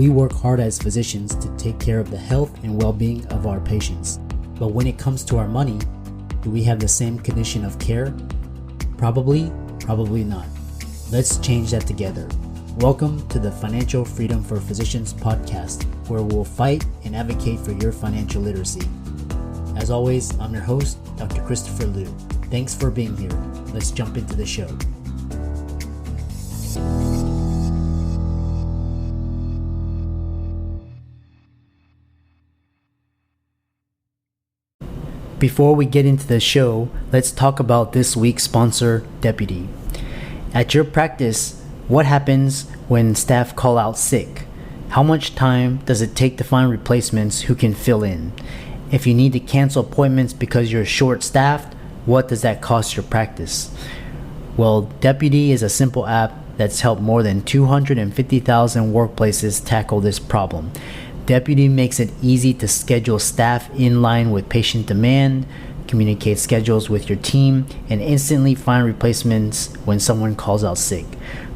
We work hard as physicians to take care of the health and well-being of our patients. But when it comes to our money, do we have the same condition of care? Probably not. Let's change that together. Welcome to the Financial Freedom for Physicians podcast, where we'll fight and advocate for your financial literacy. As always, I'm your host, Dr. Christopher Liu. Thanks for being here. Let's jump into the show. Before we get into the show, let's talk about this week's sponsor, Deputy. At your practice, what happens when staff call out sick? How much time does it take to find replacements who can fill in? If you need to cancel appointments because you're short-staffed, what does that cost your practice? Well, Deputy is a simple app that's helped more than 250,000 workplaces tackle this problem. Deputy makes it easy to schedule staff in line with patient demand, communicate schedules with your team, and instantly find replacements when someone calls out sick.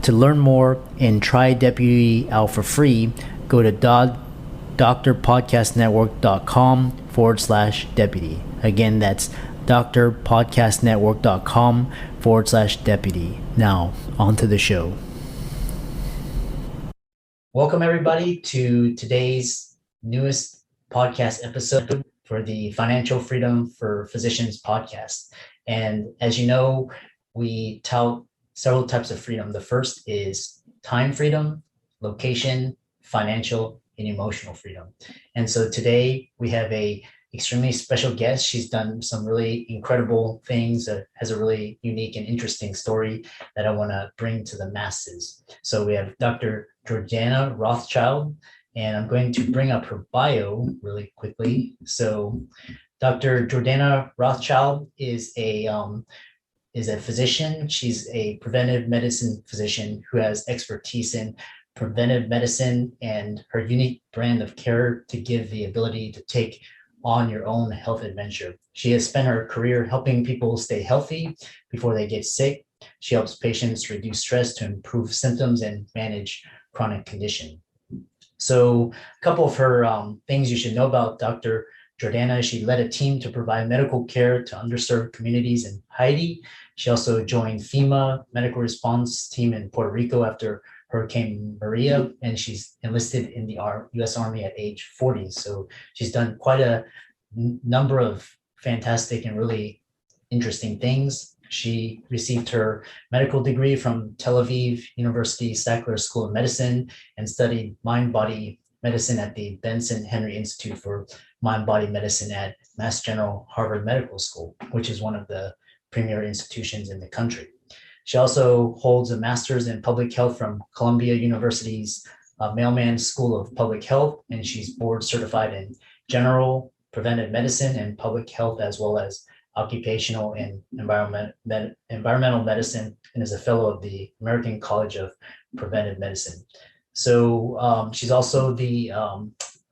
To learn more and try Deputy out for free, go to drpodcastnetwork.com/deputy. Again, that's drpodcastnetwork.com/deputy. Now, on to the show. Welcome, everybody, to today's newest podcast episode for the Financial Freedom for Physicians podcast. And as you know, we tout several types of freedom. The first is time freedom, location, financial, and emotional freedom. And so today we have a extremely special guest. She's done some really incredible things, has a really unique and interesting story that I want to bring to the masses. So we have Dr. Jordana Rothschild, and I'm going to bring up her bio really quickly. So Dr. Jordana Rothschild is a physician. She's a preventive medicine physician who has expertise in preventive medicine and her unique brand of care to give the ability to take on your own health adventure. She has spent her career helping people stay healthy before they get sick. She helps patients reduce stress to improve symptoms and manage chronic condition. So a couple of her things you should know about Dr. Jordana: she led a team to provide medical care to underserved communities in Haiti. She also joined FEMA medical response team in Puerto Rico after Hurricane Maria, and she's enlisted in the U.S. Army at age 40. So she's done quite a number of fantastic and really interesting things. She received her medical degree from Tel Aviv University Sackler School of Medicine and studied mind-body medicine at the Benson Henry Institute for Mind-Body Medicine at Mass General Harvard Medical School, which is one of the premier institutions in the country. She also holds a master's in public health from Columbia University's Mailman School of Public Health, and she's board certified in general preventive medicine and public health, as well as occupational and environmental medicine, and is a fellow of the American College of Preventive Medicine. So she's also the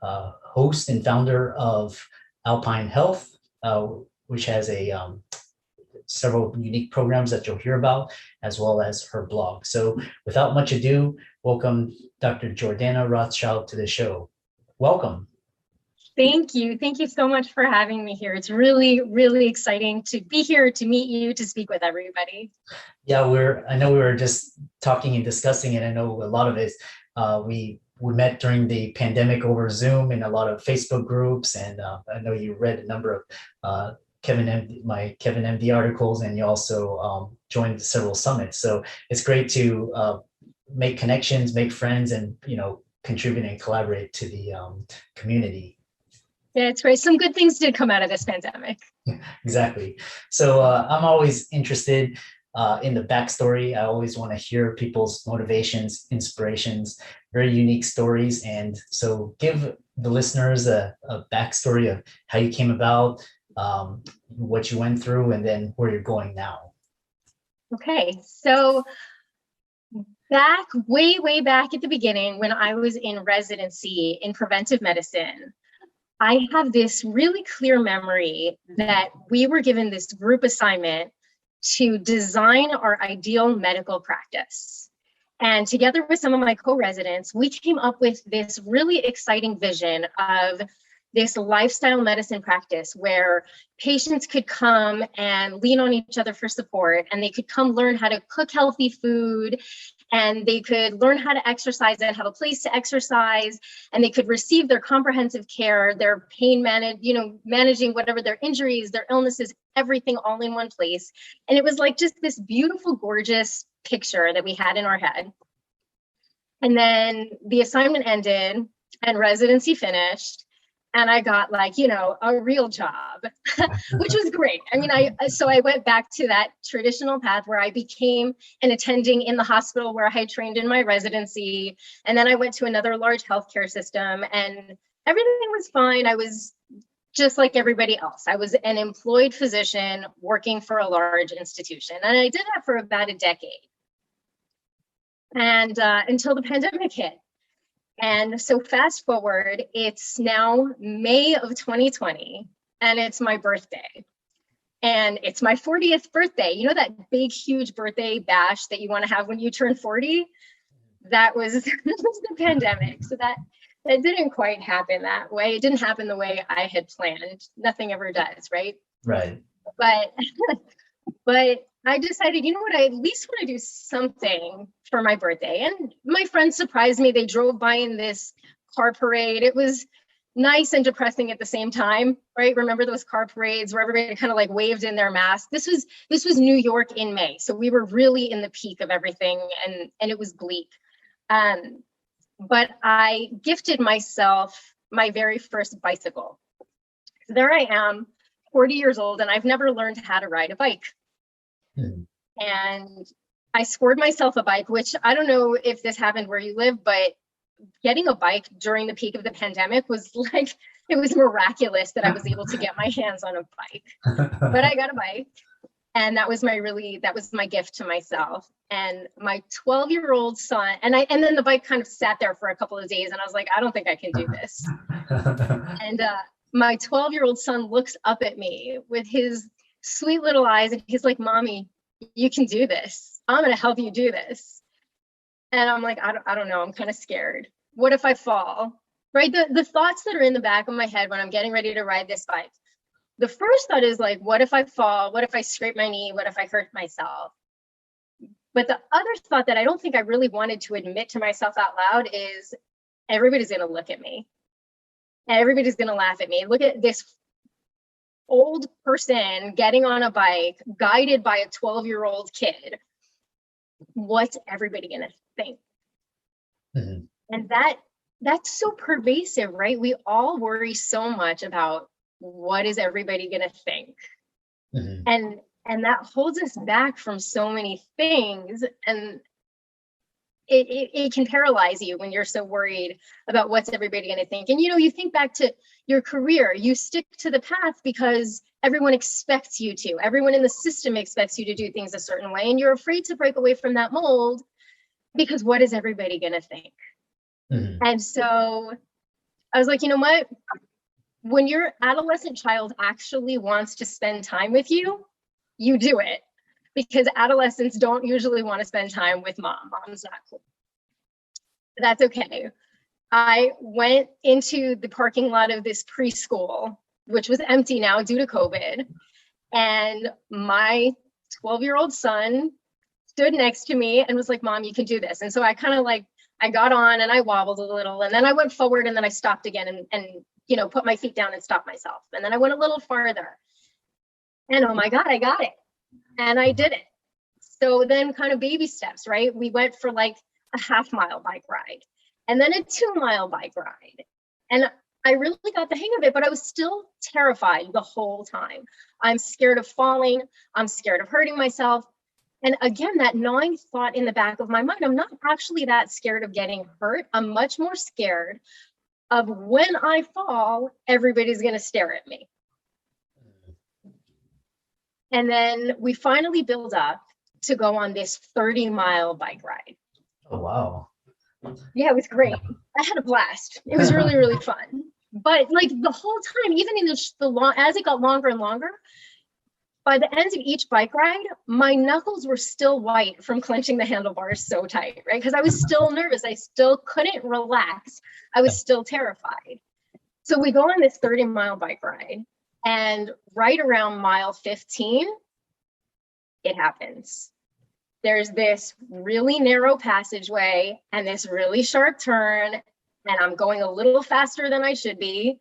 host and founder of Alpine Health, which has several unique programs that you'll hear about, as well as her blog. So without much ado, welcome Dr. Jordana Rothschild to the show. Welcome. Thank you. Thank you so much for having me here. It's really, really exciting to be here, to meet you, to speak with everybody. Yeah, I know we were just talking and discussing it. I know a lot of it, we met during the pandemic over Zoom in a lot of Facebook groups, and I know you read a number of my Kevin MD articles, and you also joined several summits. So it's great to make connections, make friends, and contribute and collaborate to the community. Yeah, it's great. Some good things did come out of this pandemic. Exactly. So I'm always interested in the backstory. I always want to hear people's motivations, inspirations, very unique stories. And so give the listeners a backstory of how you came about, what you went through, and then where you're going now. Okay, so way back at the beginning, when I was in residency in preventive medicine, I have this really clear memory that we were given this group assignment to design our ideal medical practice. And together with some of my co-residents, we came up with this really exciting vision of this lifestyle medicine practice where patients could come and lean on each other for support, and they could come learn how to cook healthy food, and they could learn how to exercise and have a place to exercise, and they could receive their comprehensive care, their pain managing whatever their injuries, their illnesses, everything all in one place. And it was like just this beautiful, gorgeous picture that we had in our head. And then the assignment ended and residency finished, and I got like, a real job, which was great. I mean, so I went back to that traditional path where I became an attending in the hospital where I had trained in my residency. And then I went to another large healthcare system, and everything was fine. I was just like everybody else. I was an employed physician working for a large institution. And I did that for about a decade. And until the pandemic hit. And so fast forward, it's now May of 2020, and it's my birthday. And it's my 40th birthday. You know that big, huge birthday bash that you want to have when you turn 40? That was the pandemic. So that didn't quite happen that way. It didn't happen the way I had planned. Nothing ever does, right? Right. But I decided, you know what, I at least want to do something for my birthday. And my friends surprised me. They drove by in this car parade. It was nice and depressing at the same time, right? Remember those car parades where everybody kind of like waved in their mask? This was New York in May. So we were really in the peak of everything, and it was bleak. But I gifted myself my very first bicycle. So there I am, 40 years old, and I've never learned how to ride a bike. And I scored myself a bike, which I don't know if this happened where you live, but getting a bike during the peak of the pandemic was like, it was miraculous that I was able to get my hands on a bike. But I got a bike, and that was my gift to myself. And my 12-year-old son, and then the bike kind of sat there for a couple of days, and I was like, I don't think I can do this. And my 12-year-old son looks up at me with his sweet little eyes, and he's like, Mommy, you can do this. I'm going to help you do this. And I'm like, I don't know. I'm kind of scared. What if I fall? Right? The thoughts that are in the back of my head when I'm getting ready to ride this bike. The first thought is like, what if I fall? What if I scrape my knee? What if I hurt myself? But the other thought that I don't think I really wanted to admit to myself out loud is everybody's going to look at me. Everybody's going to laugh at me. Look at this old person getting on a bike, guided by a 12-year-old kid. What's everybody going to think? Mm-hmm. And that's so pervasive, right? We all worry so much about what is everybody going to think? Mm-hmm. And that holds us back from so many things. And it can paralyze you when you're so worried about what's everybody going to think. And, you think back to your career, you stick to the path because everyone expects you to. Everyone in the system expects you to do things a certain way. And you're afraid to break away from that mold because what is everybody going to think? Mm-hmm. And so I was like, you know what? When your adolescent child actually wants to spend time with you, you do it. Because adolescents don't usually want to spend time with mom. Mom's not cool. That's okay. I went into the parking lot of this preschool, which was empty now due to COVID. And my 12-year-old son stood next to me and was like, Mom, you can do this. And so I kind of I got on and I wobbled a little, and then I went forward, and then I stopped again and put my feet down and stopped myself. And then I went a little farther. And oh my God, I got it. And I did it. So then kind of baby steps, right? We went for like a half-mile bike ride and then a 2-mile bike ride. And I really got the hang of it, but I was still terrified the whole time. I'm scared of falling. I'm scared of hurting myself. And again, that gnawing thought in the back of my mind, I'm not actually that scared of getting hurt. I'm much more scared of when I fall, everybody's going to stare at me. And then we finally build up to go on this 30-mile bike ride. Oh, wow. Yeah, it was great. I had a blast. It was really, really fun. But like the whole time, even in as it got longer and longer, By the end of each bike ride, my knuckles were still white from clenching the handlebars so tight, right? Because I was still nervous. I still couldn't relax. I was still terrified. So we go on this 30-mile bike ride, and right around mile 15, it happens. There's this really narrow passageway and this really sharp turn, and I'm going a little faster than I should be,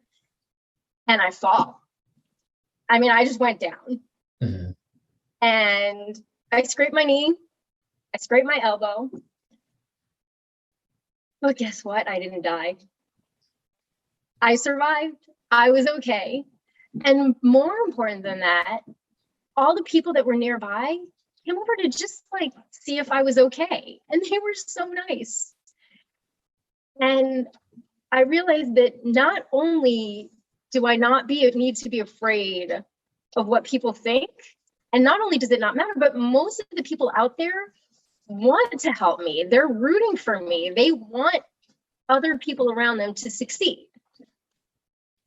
and I fall. I mean, I just went down. Mm-hmm. And I scraped my knee, I scraped my elbow. But guess what? I didn't die. I survived. I was okay. And more important than that, all the people that were nearby came over to just like see if I was okay. And they were so nice. And I realized that not only do I not need to be afraid of what people think, and not only does it not matter, but most of the people out there want to help me. They're rooting for me. They want other people around them to succeed.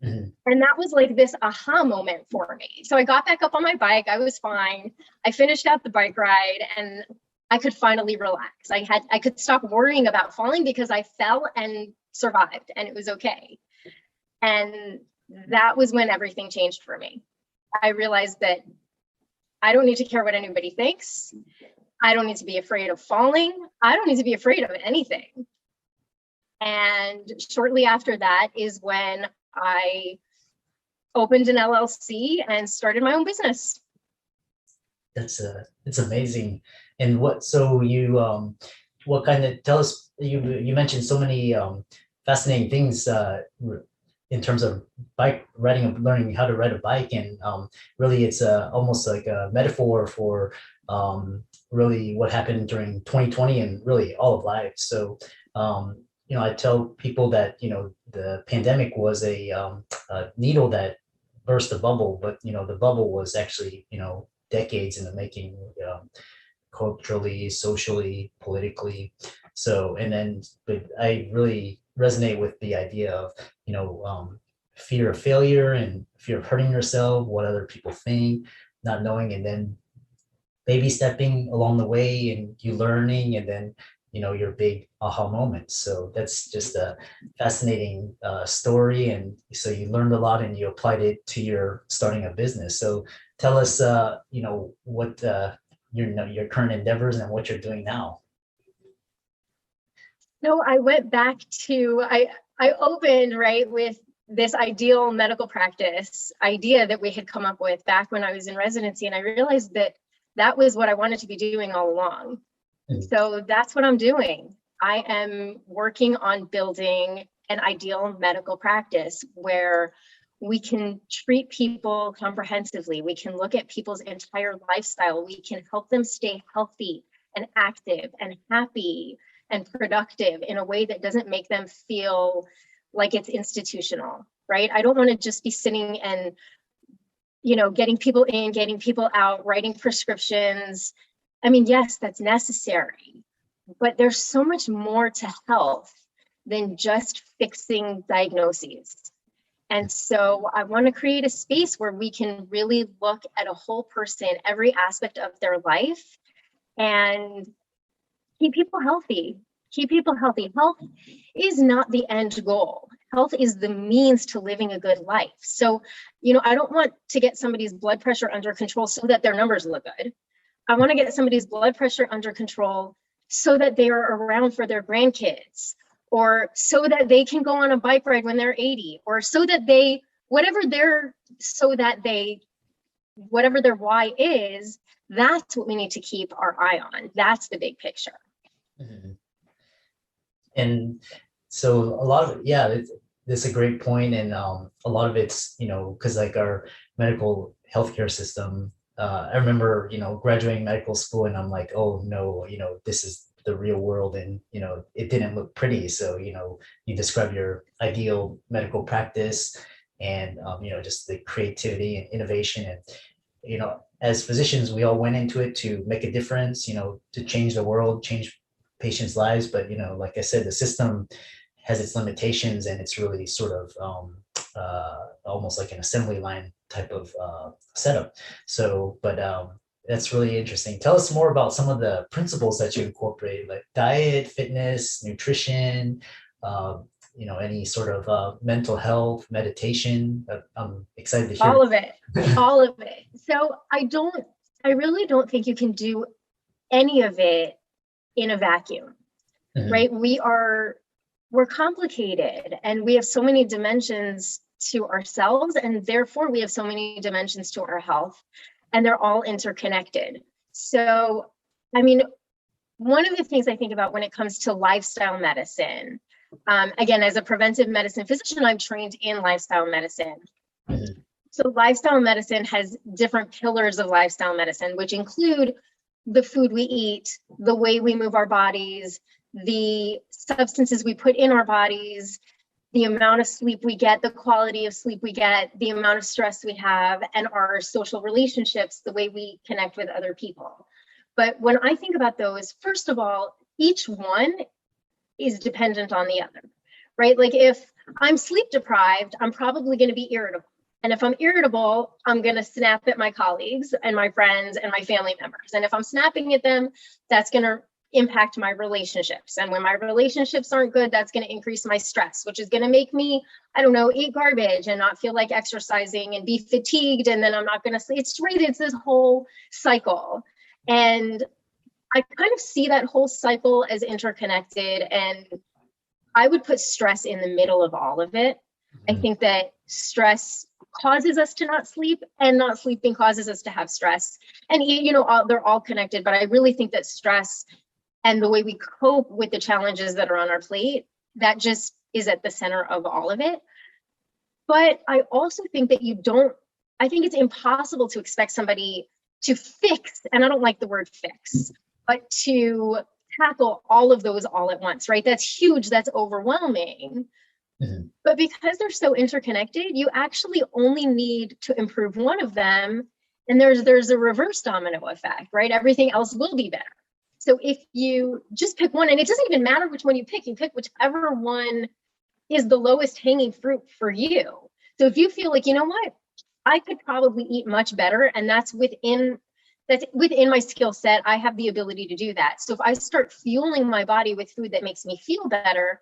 Mm-hmm. And that was like this aha moment for me. So I got back up on my bike. I was fine. I finished out the bike ride and I could finally relax. I could stop worrying about falling because I fell and survived and it was okay. And that was when everything changed for me. I realized that I don't need to care what anybody thinks. I don't need to be afraid of falling. I don't need to be afraid of anything. And shortly after that is when I opened an LLC and started my own business. It's amazing. And what kind of, tell us, you mentioned so many fascinating things in terms of bike riding and learning how to ride a bike. And really it's almost like a metaphor for really what happened during 2020 and really all of life. So, I tell people that, the pandemic was a needle that burst the bubble, but, the bubble was actually, decades in the making, culturally, socially, politically. So, but I really resonate with the idea of, fear of failure and fear of hurting yourself, what other people think, not knowing, and then baby stepping along the way and you learning, and then, your big aha moments. So that's just a fascinating story. And so you learned a lot and you applied it to your starting a business. So tell us, what your current endeavors and what you're doing now. No, I went back to, I opened, right, with this ideal medical practice idea that we had come up with back when I was in residency. And I realized that that was what I wanted to be doing all along. So that's what I'm doing. I am working on building an ideal medical practice where we can treat people comprehensively. We can look at people's entire lifestyle. We can help them stay healthy and active and happy and productive in a way that doesn't make them feel like it's institutional, right? I don't want to just be sitting and, getting people in, getting people out, writing prescriptions. I mean, yes, that's necessary, but there's so much more to health than just fixing diagnoses. And so I want to create a space where we can really look at a whole person, every aspect of their life, and keep people healthy. Keep people healthy. Health is not the end goal. Health is the means to living a good life. So, I don't want to get somebody's blood pressure under control so that their numbers look good. I want to get somebody's blood pressure under control so that they are around for their grandkids, or so that they can go on a bike ride when they're 80, or so that whatever their why is, that's what we need to keep our eye on. That's the big picture. Mm-hmm. And so a lot of, it's a great point. And a lot of it's, because like our medical healthcare system, I remember, graduating medical school and I'm like, oh no, this is the real world. And, it didn't look pretty. So, you describe your ideal medical practice and, just the creativity and innovation. And, as physicians, we all went into it to make a difference, to change the world, change patients' lives. But, like I said, the system has its limitations and it's really sort of almost like an assembly line type of setup. So, but that's really interesting. Tell us more about some of the principles that you incorporate, like diet, fitness, nutrition, any sort of mental health, meditation. I'm excited to hear. All of it, all of it. So I really don't think you can do any of it in a vacuum, right? We're complicated, and we have so many dimensions to ourselves, and therefore we have so many dimensions to our health, and they're all interconnected. So, I mean, one of the things I think about when it comes to lifestyle medicine, again, as a preventive medicine physician, I'm trained in lifestyle medicine. So lifestyle medicine has different pillars of lifestyle medicine, which include the food we eat, the way we move our bodies, the substances we put in our bodies, the amount of sleep we get, the quality of sleep we get, the amount of stress we have, and our social relationships, the way we connect with other people. But when I think about those, first of all, each one is dependent on the other, right? Like if I'm sleep deprived, I'm probably going to be irritable. And if I'm irritable, I'm going to snap at my colleagues and my friends and my family members. And if I'm snapping at them, that's going to impact my relationships. And when my relationships aren't good, that's going to increase my stress, which is going to make me, I don't know, eat garbage and not feel like exercising and be fatigued. And then I'm not going to sleep. It's this whole cycle. And I kind of see that whole cycle as interconnected. And I would put stress in the middle of all of it. I think that stress causes us to not sleep, and not sleeping causes us to have stress. And, they're all connected. But I really think that stress and the way we cope with the challenges that are on our plate, that just is at the center of all of it. But I also think that I think it's impossible to expect somebody to fix, and I don't like the word fix, but to tackle all of those all at once, right? That's huge, that's overwhelming. But because they're so interconnected, you actually only need to improve one of them. And there's a reverse domino effect, right? Everything else will be better. So if you just pick one, and it doesn't even matter which one you pick whichever one is the lowest hanging fruit for you. So if you feel like, you know what, I could probably eat much better, and that's within my skill set, I have the ability to do that. So if I start fueling my body with food that makes me feel better,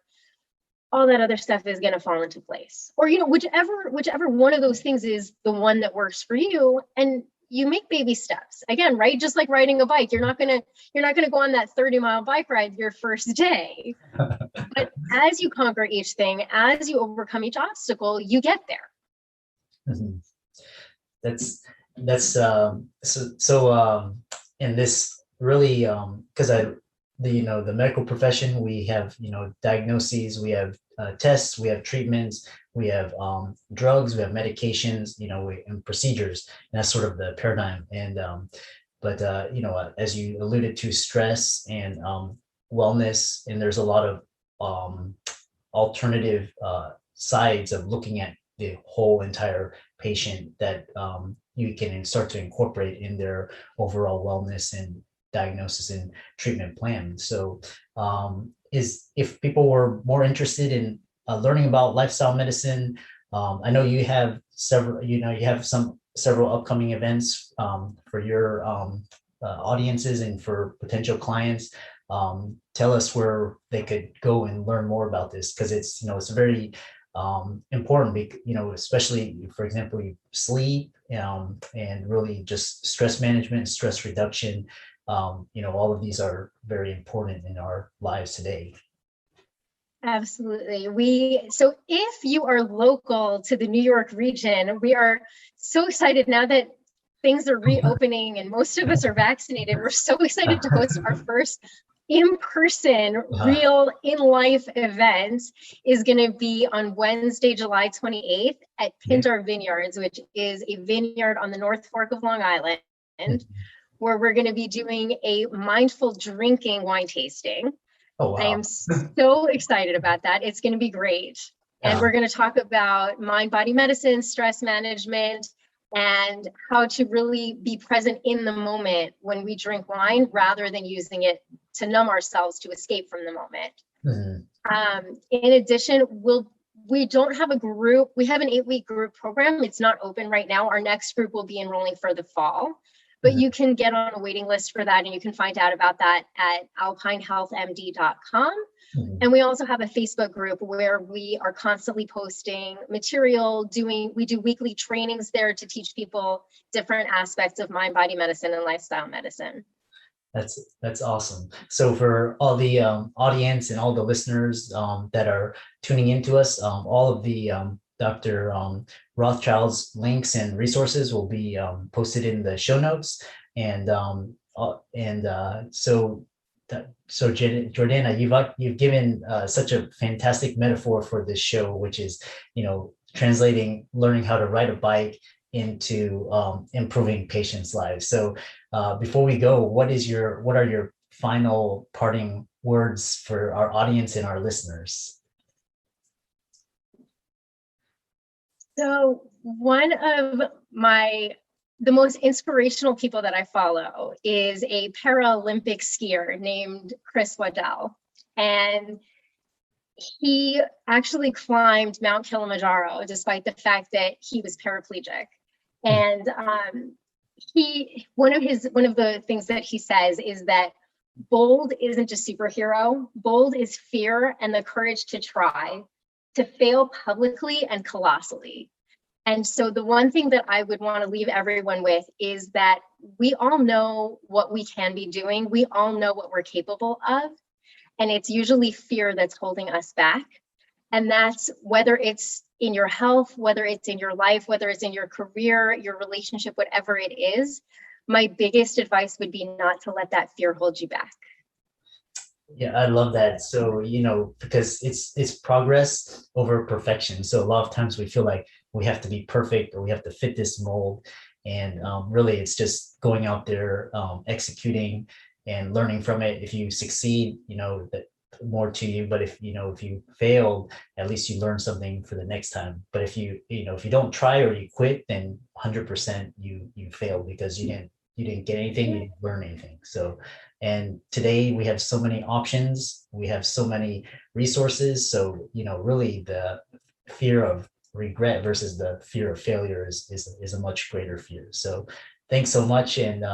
all that other stuff is going to fall into place. Or, whichever one of those things is the one that works for you, and you make baby steps. Again, right? Just like riding a bike, you're not going to go on that 30-mile bike ride your first day. But as you conquer each thing, as you overcome each obstacle, you get there. That's in this really, because the medical profession, we have diagnoses, we have tests, we have treatments, we have drugs, we have medications, and procedures, and that's sort of the paradigm. And but as you alluded to, stress and wellness, and there's a lot of alternative sides of looking at the whole entire patient that you can start to incorporate in their overall wellness and diagnosis and treatment plan. So if people were more interested in learning about lifestyle medicine, I know you have several upcoming events for your audiences and for potential clients. Tell us where they could go and learn more about this, because it's very important, especially, for example, sleep, and really just stress management, stress reduction. All of these are very important in our lives today. Absolutely. So if you are local to the New York region, we are so excited now that things are reopening and most of us are vaccinated. We're so excited to host our first in-person, real, in-life event. Is going to be on Wednesday, July 28th at Pintar Vineyards, which is a vineyard on the North Fork of Long Island, where we're going to be doing a mindful drinking wine tasting. Oh, wow. I am so excited about that. It's going to be great. And we're going to talk about mind-body medicine, stress management, and how to really be present in the moment when we drink wine, rather than using it to numb ourselves to escape from the moment. In addition, we'll We don't have a group. We have an 8-week group program. It's not open right now. Our next group will be enrolling for the fall, but you can get on a waiting list for that, and you can find out about that at alpinehealthmd.com. And we also have a Facebook group where we are constantly posting material, we do weekly trainings there to teach people different aspects of mind, body medicine and lifestyle medicine. That's awesome. So for all the audience and all the listeners that are tuning into us, all of the Dr. Rothschild's links and resources will be posted in the show notes. And so Jordana, you've given such a fantastic metaphor for this show, which is, translating learning how to ride a bike into improving patients' lives. So before we go, what are your final parting words for our audience and our listeners? So one of the most inspirational people that I follow is a Paralympic skier named Chris Waddell. And he actually climbed Mount Kilimanjaro despite the fact that he was paraplegic. And one of the things that he says is that bold isn't a superhero. Bold is fear and the courage to try, to fail publicly and colossally. And so the one thing that I would want to leave everyone with is that we all know what we can be doing. We all know what we're capable of. And it's usually fear that's holding us back. And that's whether it's in your health, whether it's in your life, whether it's in your career, your relationship, whatever it is. My biggest advice would be not to let that fear hold you back. Yeah, I love that. So, because it's progress over perfection. So a lot of times we feel like we have to be perfect or we have to fit this mold. And really, it's just going out there, executing and learning from it. If you succeed, that more to you. But if you failed, at least you learn something for the next time. But if you don't try or you quit, then 100% you failed because you didn't get anything, you didn't learn anything. So, and today we have so many options, we have so many resources. So, really the fear of regret versus the fear of failure is a much greater fear. So thanks so much. And,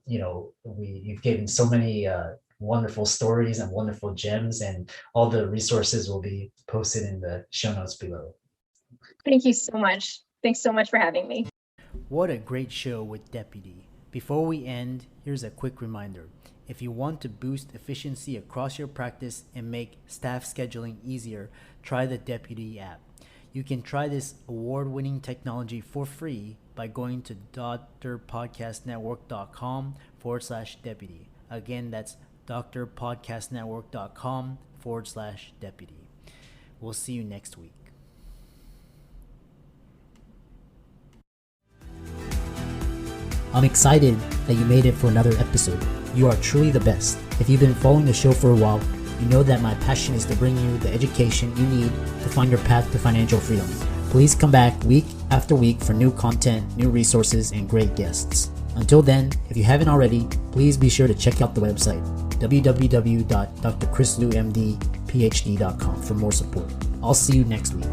you've given so many wonderful stories and wonderful gems, and all the resources will be posted in the show notes below. Thank you so much. Thanks so much for having me. What a great show with Deputy. Before we end, here's a quick reminder. If you want to boost efficiency across your practice and make staff scheduling easier, try the Deputy app. You can try this award-winning technology for free by going to drpodcastnetwork.com/deputy. Again, that's drpodcastnetwork.com/deputy. We'll see you next week. I'm excited that you made it for another episode. You are truly the best. If you've been following the show for a while, you know that my passion is to bring you the education you need to find your path to financial freedom. Please come back week after week for new content, new resources, and great guests. Until then, if you haven't already, please be sure to check out the website, www.drchrislumdphd.com, for more support. I'll see you next week.